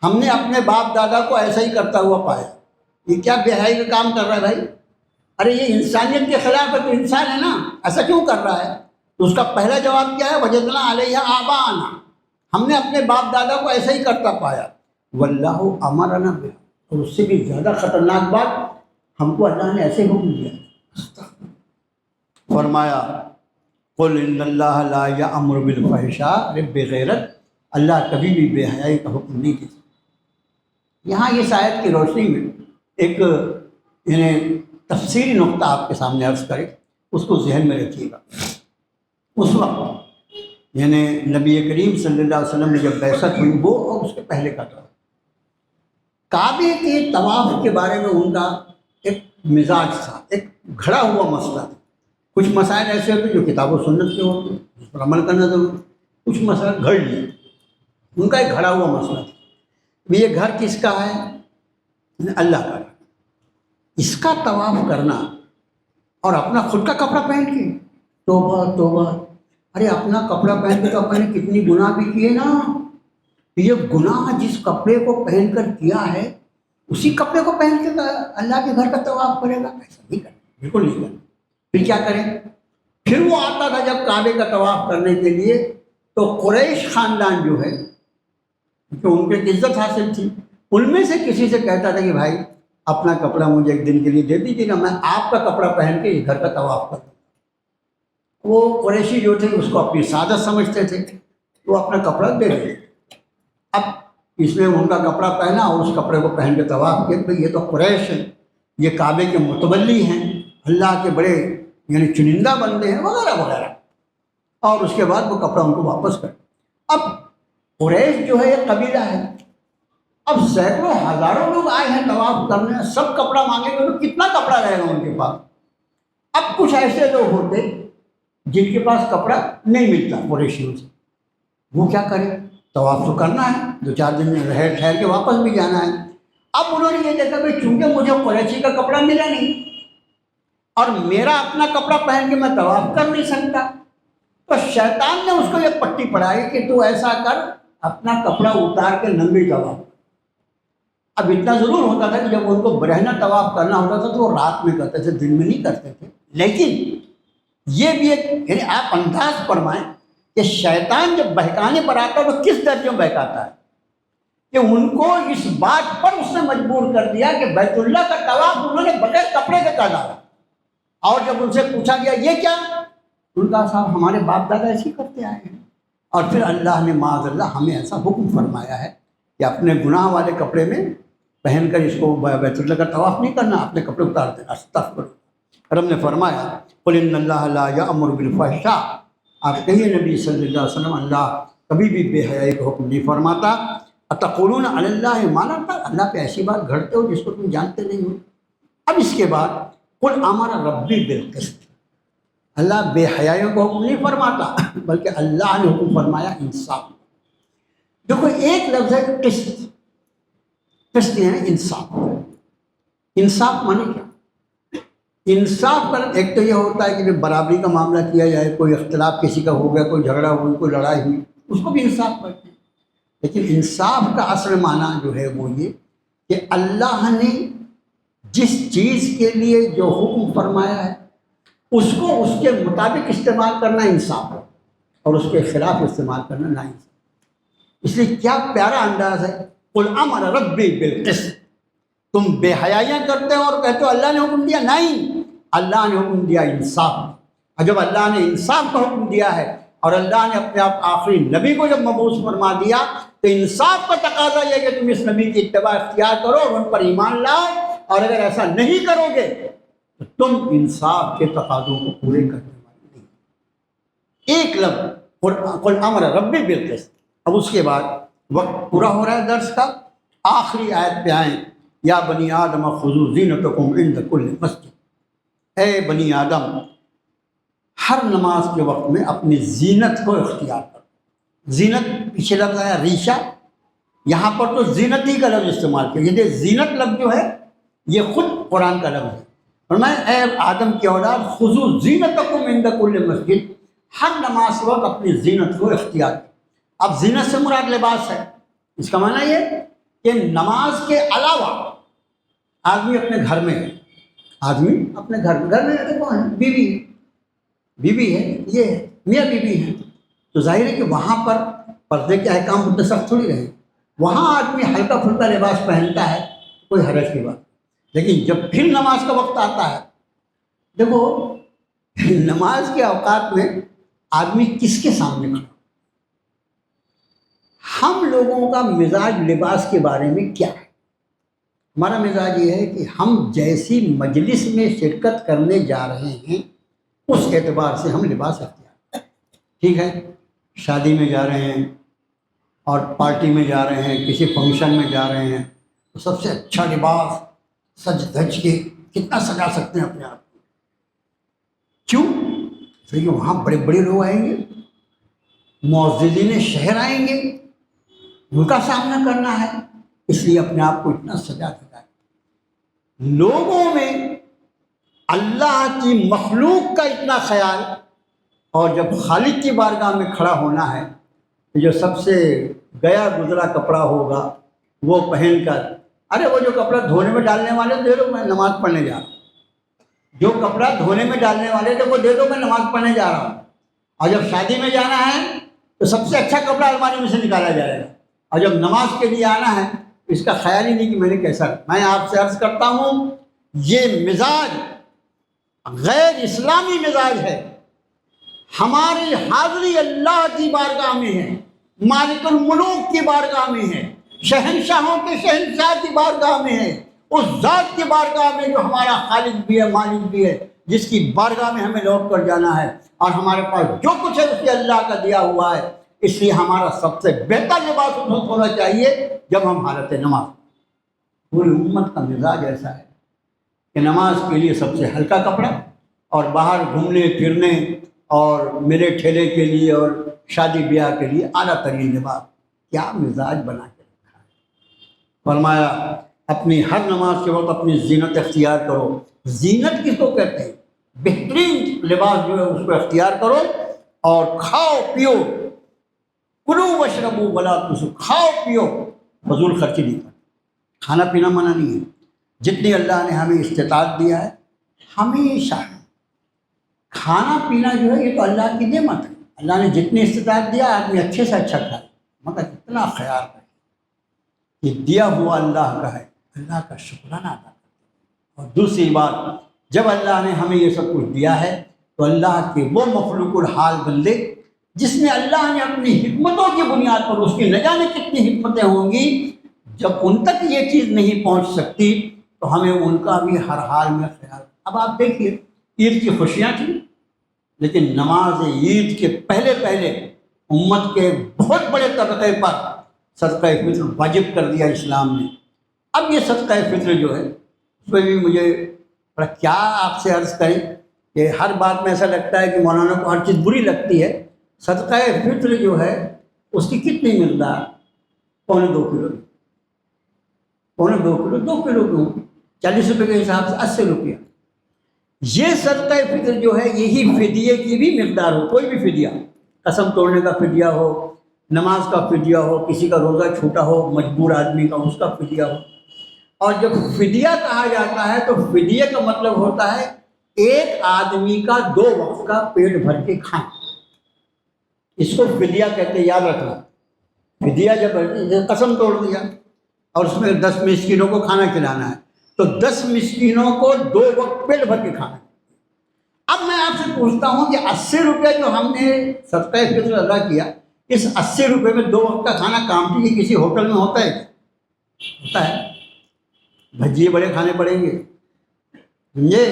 ہم نے اپنے باپ دادا کو ایسا ہی کرتا ہوا پایا۔ یہ کیا بے حیائی کا کام کر رہا ہے بھائی؟ ارے یہ انسانیت کے خلاف ہے، تو انسان ہے نا، ایسا کیوں کر رہا ہے؟ تو اس کا پہلا جواب کیا ہے، وجدنا علیہ آباءنا، ہم نے اپنے باپ دادا کو ایسا ہی کرتا پایا، واللہ امرنا بہ، اور اس سے بھی زیادہ خطرناک بات، ہم کو اللہ نے ایسے حکم دیا، فرمایا قل ان اللہ لا یأمر بالفحشاء، بے غیرت اللہ کبھی بھی بے حیائی کا حکم نہیں دیتا۔ یہاں اس آیت کی روشنی میں ایک یعنی تفسیری نقطہ آپ کے سامنے عرض کرے، اس کو ذہن میں رکھیے گا۔ اس وقت یعنی نبی کریم صلی اللہ علیہ وسلم نے جب بعثت ہوئی، وہ اور اس کے پہلے کا تھا، کعبے کے طواف کے بارے میں ان کا ایک مزاج تھا، ایک گھڑا ہوا مسئلہ تھا۔ کچھ مسائل ایسے ہوتے جو کتاب و سنت کے ہوتے، اس پر عمل کرنا ضروری، کچھ مسئلہ گھڑ لیا، ان کا ایک گھڑا ہوا مسئلہ تھا، یہ گھر کس کا ہے؟ اللہ کا۔ اس کا طواف کرنا اور اپنا خود کا کپڑا پہن کے، توبہ توبہ، ارے اپنا کپڑا پہن کے تو اپنے کتنی گناہ بھی کیے نا، یہ گناہ جس کپڑے کو پہن کر کیا ہے اسی کپڑے کو پہن کے اللہ کے گھر کا طواف کرے گا؟ ایسا نہیں کرے، بالکل نہیں کرے۔ پھر کیا کریں؟ پھر وہ آتا تھا جب کعبے کا طواف کرنے کے لیے تو قریش خاندان جو ہے، جو ان کی عزت حاصل تھی، ان میں سے کسی سے کہتا تھا کہ بھائی اپنا کپڑا مجھے ایک دن کے لیے دے دیجیے گا، میں آپ کا کپڑا پہن کے اس گھر کا طواف کروں۔ وہ قریشی جو تھے اس کو اپنی سعادت سمجھتے تھے، وہ اپنا کپڑا دے دے۔ اب اس نے ان کا کپڑا پہنا اور اس کپڑے کو پہن کے طواف کیا، تو یہ تو قریش ہیں، یہ کعبے کے متولی ہیں، اللہ کے بڑے یعنی چنندہ بندے ہیں وغیرہ وغیرہ، اور اس کے بعد وہ کپڑا ان کو واپس کر۔ اب قریش جو ہے یہ قبیلہ ہے، اب سینکڑوں ہزاروں لوگ آئے ہیں طواف کرنے، سب کپڑا مانگیں گے تو کتنا کپڑا رہے گا ان کے پاس؟ اب کچھ ایسے لوگ ہوتے جن کے پاس کپڑا نہیں ملتا قریشیوں سے، وہ کیا کرے؟ طواف تو کرنا ہے، 2-4 دن میں رہ ٹھہر کے واپس بھی جانا ہے۔ اب انہوں نے یہ دیکھا کہ چونکہ مجھے قریشی کا کپڑا ملا نہیں اور میرا اپنا کپڑا پہن کے میں طواف کر نہیں سکتا، تو شیطان نے اس کو یہ پٹی پڑھائی کہ تو ایسا کر، اپنا کپڑا اتار کے ننگی طواف۔ اب اتنا ضرور ہوتا تھا کہ جب ان کو برہنہ طواف کرنا ہوتا تھا تو وہ رات میں کرتے تھے، دن میں نہیں کرتے تھے۔ لیکن یہ بھی ایک یعنی آپ انداز فرمائیں کہ شیطان جب بہکانے پر آتا ہے تو کس درجے میں بہکاتا ہے کہ ان کو اس بات پر اس نے مجبور کر دیا کہ بیت اللہ کا طواف انہوں نے بغیر کپڑے کے کر ڈالا۔ اور جب ان سے پوچھا گیا یہ کیا، ان کا صاحب ہمارے باپ دادا ایسے کرتے آئے ہیں، اور پھر اللہ نے معاذ اللہ ہمیں ایسا حکم فرمایا ہے کہ اپنے گناہ والے کپڑے میں پہن کر اس کو بیت اللہ کا طواف نہیں کرنا، اپنے کپڑے اتار دینا۔ استغفر، رب نے فرمایا قل ان اللہ لا یأمر بالفحشاء، آپ کہیے نبی صلی اللہ علیہ وسلم اللہ کبھی بھی بے حیائی کا حکم نہیں فرماتا۔ اتقولون علی اللہ ما لا تعلمون، اللہ پہ ایسی بات گھڑتے ہو جس کو تم جانتے نہیں ہو۔ اب اس کے بعد قل امر ربی بالقسط، اللہ بے حیائیوں کو حکم نہیں فرماتا بلکہ اللہ نے حکم فرمایا انصاف۔ دیکھو ایک لفظ ہے قسط، قسط ہے انصاف۔ انصاف مانے کیا؟ انصاف پر ایک تو یہ ہوتا ہے کہ برابری کا معاملہ کیا جائے، کوئی اختلاف کسی کا ہو گیا، کوئی جھگڑا ہوئی، کوئی لڑائی ہوئی، اس کو بھی انصاف کرتے ہیں۔ لیکن انصاف کا اصل معنی جو ہے وہ یہ کہ اللہ نے جس چیز کے لیے جو حکم فرمایا ہے اس کو اس کے مطابق استعمال کرنا انصاف ہے، اور اس کے خلاف استعمال کرنا ناانصاف۔ اس لیے کیا پیارا انداز ہے، قل امر ربی بالقسط۔ تم بے حیائیاں کرتے ہو اور کہتے ہو اللہ نے حکم دیا، نہیں، اللہ نے حکم دیا انصاف۔ اور جب اللہ نے انصاف کا حکم دیا ہے اور اللہ نے اپنے آپ آخری نبی کو جب مبعوث فرما دیا تو انصاف کا تقاضا یہ کہ تم اس نبی کی اتباع اختیار کرو اور ان پر ایمان لاؤ، اور اگر ایسا نہیں کرو گے تو تم انصاف کے تقاضوں کو پورے کرنے والے نہیں۔ ایک لفظ قل امر ربی بالقسط۔ اب اس کے بعد وقت پورا ہو رہا ہے درس کا، آخری آیت پہ آئیں، یا بنی آدم خذوا زینتکم عند کل مسجد، اے بنی آدم ہر نماز کے وقت میں اپنی زینت کو اختیار کرو۔ زینت پیچھے لفظ آیا ریشہ، یہاں پر تو زینت ہی کا لفظ استعمال کیا۔ یہ زینت لفظ جو ہے یہ خود قرآن کا لفظ ہے۔ فرمایا اے آدم کی اولاد خذوا زینتکم عند کل مسجد، ہر نماز کے وقت اپنی زینت کو اختیار کرو۔ اب زینت سے مراد لباس ہے، اس کا معنی یہ کہ نماز کے علاوہ آدمی اپنے گھر میں ہے، آدمی اپنے گھر میں کون ہے؟ بیوی ہے، یہ ہے میاں بیوی ہے، تو ظاہر ہے کہ وہاں پر پردے کے احکام اتنے سخت تھوڑی رہے، وہاں آدمی ہلکا پھلکا لباس پہنتا ہے، کوئی حرج کی بات۔ لیکن جب پھر نماز کا وقت آتا ہے، دیکھو نماز کے اوقات میں آدمی کس کے سامنے کھڑا؟ ہم لوگوں کا مزاج لباس کے بارے میں کیا ہے؟ ہمارا مزاج یہ ہے کہ ہم جیسی مجلس میں شرکت کرنے جا رہے ہیں اس اعتبار سے ہم لباس اختیار کریں۔ ٹھیک ہے، شادی میں جا رہے ہیں اور پارٹی میں جا رہے ہیں، کسی فنکشن میں جا رہے ہیں تو سب سے اچھا لباس سج دھج کے کتنا سجا سکتے ہیں اپنے آپ کو۔ کیوں؟ کہ وہاں بڑے بڑے لوگ آئیں گے، معززین شہر آئیں گے، ان کا سامنا کرنا ہے، اس لیے اپنے آپ کو اتنا سجا دیا۔ لوگوں میں اللہ کی مخلوق کا اتنا خیال، اور جب خالق کی بارگاہ میں کھڑا ہونا ہے تو جو سب سے گیا گزرا کپڑا ہوگا وہ پہن کر، ارے وہ جو کپڑا دھونے میں ڈالنے والے دے دو میں نماز پڑھنے جا رہا ہوں، جو کپڑا دھونے میں ڈالنے والے تھے وہ دے دو میں نماز پڑھنے جا رہا ہوں۔ اور جب شادی میں جانا ہے تو سب سے اچھا کپڑا الماری میں سے نکالا جائے گا، اور جب نماز کے لیے آنا ہے اس کا خیال ہی نہیں کہ میں نے کیسا۔ میں آپ سے عرض کرتا ہوں یہ مزاج غیر اسلامی مزاج ہے۔ ہماری حاضری اللہ کی بارگاہ میں ہے، مالک الملوک کی بارگاہ میں ہے، شہنشاہوں کے شہنشاہ کی بارگاہ میں ہے، اس ذات کی بارگاہ میں جو ہمارا خالق بھی ہے، مالک بھی ہے، جس کی بارگاہ میں ہمیں لوٹ کر جانا ہے، اور ہمارے پاس جو کچھ ہے اسے اللہ کا دیا ہوا ہے۔ اس لیے ہمارا سب سے بہتر لباس ہونا چاہیے جب ہم حالت نماز۔ پوری امت کا مزاج ایسا ہے کہ نماز کے لیے سب سے ہلکا کپڑا، اور باہر گھومنے پھرنے اور میلے ٹھیلے کے لیے اور شادی بیاہ کے لیے اعلیٰ ترین لباس۔ کیا مزاج بنا کے رکھا ہے۔ فرمایا اپنی ہر نماز کے وقت اپنی زینت اختیار کرو۔ زینت کس کو کہتے ہیں؟ بہترین لباس جو ہے اس کو اختیار کرو، اور کھاؤ پیو، کلو وشربو ولا تسرفوا، کھاؤ پیو، فضول خرچی نہیں کرو۔ کھانا پینا منع نہیں ہے، جتنی اللہ نے ہمیں استطاعت دیا ہے ہمیشہ کھانا پینا جو ہے یہ تو اللہ کی نعمت ہے۔ اللہ نے جتنی استطاعت دیا آدمی اچھے سے اچھا کھائے، مگر اتنا خیال رکھے یہ دیا ہوا اللہ کا ہے، اللہ کا شکرانہ ادا کرے۔ اور دوسری بات، جب اللہ نے ہمیں یہ سب کچھ دیا ہے تو اللہ کے وہ مخلوق الحال بندے جس میں اللہ نے اپنی حکمتوں کی بنیاد پر، اس کی نہ جانے کتنی حکمتیں ہوں گی، جب ان تک یہ چیز نہیں پہنچ سکتی تو ہمیں ان کا بھی ہر حال میں خیال۔ اب آپ دیکھیے عید کی خوشیاں تھیں، لیکن نماز عید کے پہلے امت کے بہت بڑے طبقے پر صدقہ فطر واجب کر دیا اسلام نے۔ اب یہ صدقہ فطر جو ہے اس میں بھی مجھے کیا آپ سے عرض کریں کہ ہر بات میں ایسا لگتا ہے کہ مولانا کو ہر چیز بری لگتی ہے۔ صدقہ فطر جو ہے اس کی کتنی مقدار؟ 2.25 کلو، 2.25 کلو، 2 کلو کیوں، 40 روپے کے حساب سے 80 روپیہ۔ یہ صدقہ فطر جو ہے یہی فدیے کی بھی مقدار ہو، کوئی بھی فدیہ، قسم توڑنے کا فدیہ ہو، نماز کا فدیہ ہو، کسی کا روزہ چھوٹا ہو مجبور آدمی کا، اس کا فدیہ ہو۔ اور جب فدیہ کہا جاتا ہے تو فدیہ کا مطلب ہوتا ہے ایک آدمی کا 2 وقت کا پیٹ بھر کے کھانا، اس کو فدیہ کہتے ہیں، یاد رکھنا۔ فدیہ جب قسم توڑ دیا اور اس میں 10 مسکینوں کو کھانا کھلانا ہے تو 10 مسکینوں کو 2 وقت پیٹ بھر کے کھانا ہے۔ اب میں آپ سے پوچھتا ہوں کہ 80 روپے جو ہم نے صدقہ فطر ادا کیا، اس 80 روپے میں 2 وقت کا کھانا کامٹی کے کسی ہوٹل میں ہوتا ہے؟ ہوتا ہے؟ بھجیے بڑے کھانے پڑیں گے، سمجھے؟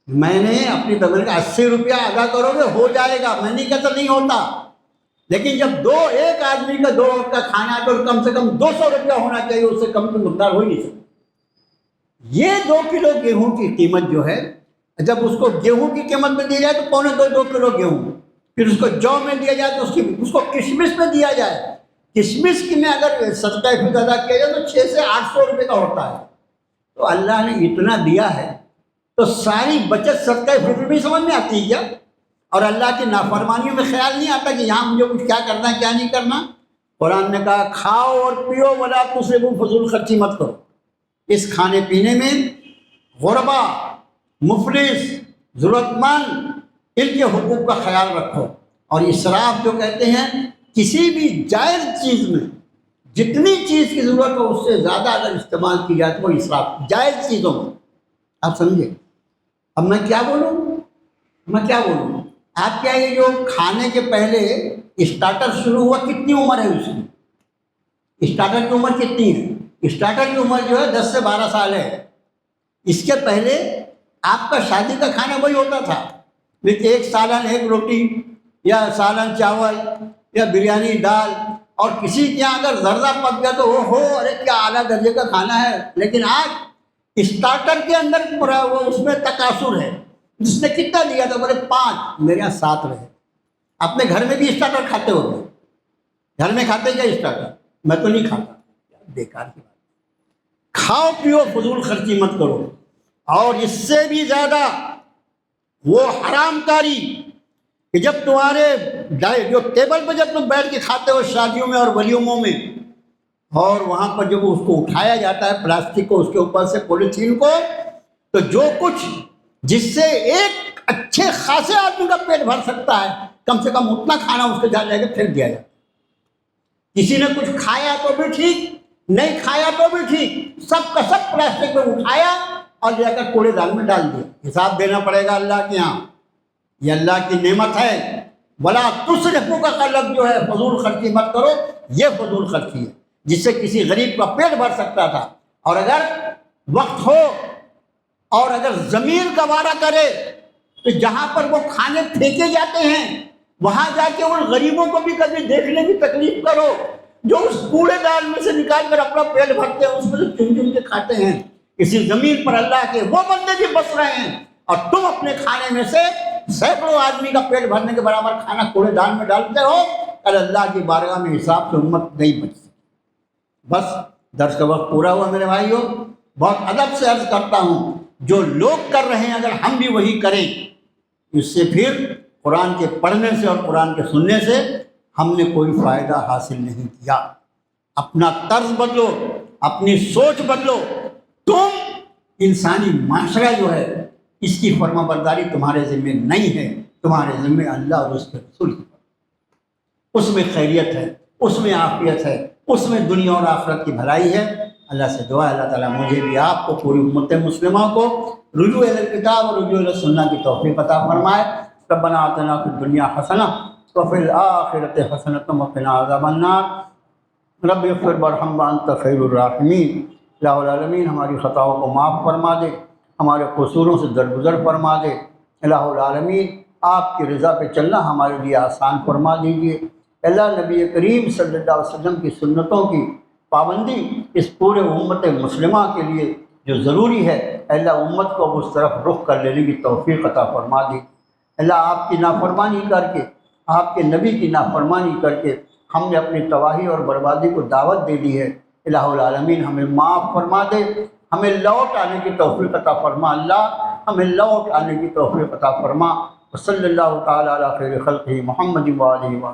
میں نے اپنی طرف 80 روپیہ ادا کرو گے ہو جائے گا، میں نہیں کہتا نہیں ہوتا، لیکن جب ایک آدمی کا 2 وقت کا کھانا ہے تو کم سے کم 200 روپیہ ہونا چاہیے، اس سے کم کی مقدار ہو ہی نہیں سکتی۔ یہ 2 کلو گیہوں کی قیمت جو ہے، جب اس کو گیہوں کی قیمت میں دی جائے تو 2.25 کلو گیہوں، پھر اس کو جو میں دیا جائے تو اس کو کشمش میں دیا جائے، کشمش کی میں اگر صدقہ فطر ادا کیا جائے تو 600 سے 800 روپے کا ہوتا ہے۔ تو اللہ نے اتنا دیا ہے تو ساری بچت صدقہ فطر بھی سمجھ میں آتی ہے کیا؟ اور اللہ کی نافرمانیوں میں خیال نہیں آتا کہ یہاں مجھے کچھ کیا کرنا ہے کیا نہیں کرنا۔ قرآن نے کہا کھاؤ اور پیو ولا تسرفوا، فضول خرچی مت کرو۔ اس کھانے پینے میں غربا، مفلس، ضرورت مند، ان کے حقوق کا خیال رکھو۔ اور اسراف جو کہتے ہیں کسی بھی جائز چیز میں جتنی چیز کی ضرورت ہو اس سے زیادہ اگر استعمال کی جائے تو وہ اسراف، جائز چیزوں میں۔ آپ سمجھے؟ اب میں کیا بولوں؟ آپ کیا یہ جو کھانے کے پہلے اسٹارٹر شروع ہوا کتنی عمر ہے اس کی؟ اسٹارٹر کی عمر کتنی ہے؟ اسٹارٹر کی عمر جو ہے 10 سے 12 سال ہے۔ اس کے پہلے آپ کا شادی کا کھانا وہی ہوتا تھا، لیکن 1 سالن 1 روٹی یا سالن چاول یا بریانی دال، اور کسی کے یہاں اگر زردہ پک گیا تو ارے کیا اعلیٰ درجے کا کھانا ہے۔ لیکن آج اسٹارٹر کے اندر اس میں تکاثر ہے، جس نے کتنا دیا تھا؟ بولے 5، میرے یہاں 7 رہے۔ اپنے گھر میں بھی اسٹارٹر کھاتے ہو گے؟ گھر میں کھاتے کیا اسٹارٹر؟ میں تو نہیں کھاتا. بیکار کی بات. کھاؤ پیو، فضول خرچی مت کرو. اور اس سے بھی زیادہ وہ حرام کاری کہ جب تمہارے جو ٹیبل پہ جب تم بیٹھ کے کھاتے ہو شادیوں میں اور ولیموں میں، اور وہاں پر جب اس کو اٹھایا جاتا ہے پلاسٹک کو، اس کے اوپر سے پولیتھین کو، تو جو کچھ جس سے ایک اچھے خاصے آدمی کا پیٹ بھر سکتا ہے، کم سے کم اتنا کھانا اس کے جا جا کے پھینک دیا جاتا. کسی نے کچھ کھایا تو بھی ٹھیک، نہیں کھایا تو بھی ٹھیک، سب کا سب پلاسٹک میں اٹھایا اور جا کر کوڑے دان میں ڈال دیا. حساب دینا پڑے گا اللہ کے یہاں. یہ اللہ کی نعمت ہے. ولا تسرفوا کا قلب جو ہے، فضول خرچی مت کرو. یہ فضول خرچی ہے جس سے کسی غریب کا پیٹ بھر سکتا تھا. اور اگر وقت ہو اور اگر ضمیر گوارا کرے تو جہاں پر وہ کھانے پھینکے جاتے ہیں وہاں جا کے ان غریبوں کو بھی کبھی دیکھنے کی تکلیف کرو جو اس کوڑے دان میں سے نکال کر اپنا پیٹ بھرتے ہیں، اس میں سے چن چن کے کھاتے ہیں. اسی زمین پر اللہ کے وہ بندے بھی بس رہے ہیں اور تم اپنے کھانے میں سے سینکڑوں آدمی کا پیٹ بھرنے کے برابر کھانا کوڑے دان میں ڈالتے ہو. اور اللہ کی بارگاہ میں حساب سے امت نہیں بچ سکتی. بس درس کا وقت پورا ہوا میرے بھائیوں. بہت ادب سے عرض کرتا ہوں، جو لوگ کر رہے ہیں اگر ہم بھی وہی کریں، اس سے پھر قرآن کے پڑھنے سے اور قرآن کے سننے سے ہم نے کوئی فائدہ حاصل نہیں کیا. اپنا طرز بدلو، اپنی سوچ بدلو. تم انسانی معاشرہ جو ہے اس کی فرما برداری تمہارے ذمہ نہیں ہے، تمہارے ذمہ اللہ اور اس کے رسول کی. اس میں خیریت ہے، اس میں عافیت ہے، اس میں دنیا اور آخرت کی بھلائی ہے. اللہ سے دعا ہے اللہ تعالیٰ مجھے بھی آپ کو پوری امت مسلمہ کو رجوع الی الکتاب اور رجوع الی السنہ کی توفیق عطا فرمائے. ربنا آتنا فی الدنیا حسنہ وفی الآخرۃ حسنۃ وقنا عذاب النار. رب اغفر وارحم وانت خیر الراحمین. الہ العالمین ہماری خطاؤں کو معاف فرما دے، ہمارے قصوروں سے درگزر فرما دے. الہ العالمین آپ کی رضا پہ چلنا ہمارے لیے آسان فرما دیجیے. اللہ نبی کریم صلی اللہ علیہ وسلم کی سنتوں کی پابندی اس پورے امت مسلمہ کے لیے جو ضروری ہے، اللہ امت کو اس طرف رخ کر لینے کی توفیق عطا فرما دی. اللہ آپ کی نافرمانی کر کے، آپ کے نبی کی نافرمانی کر کے ہم نے اپنی تباہی اور بربادی کو دعوت دے دی ہے. الہ العالمین ہمیں معاف فرما دے، ہمیں لوٹ آنے کی توفیق عطا فرما. اللہ ہمیں لوٹ آنے کی توفیق عطا فرما. صلی اللہ تعالیٰ علی خیر خلقہ محمد و آلہ وسلم.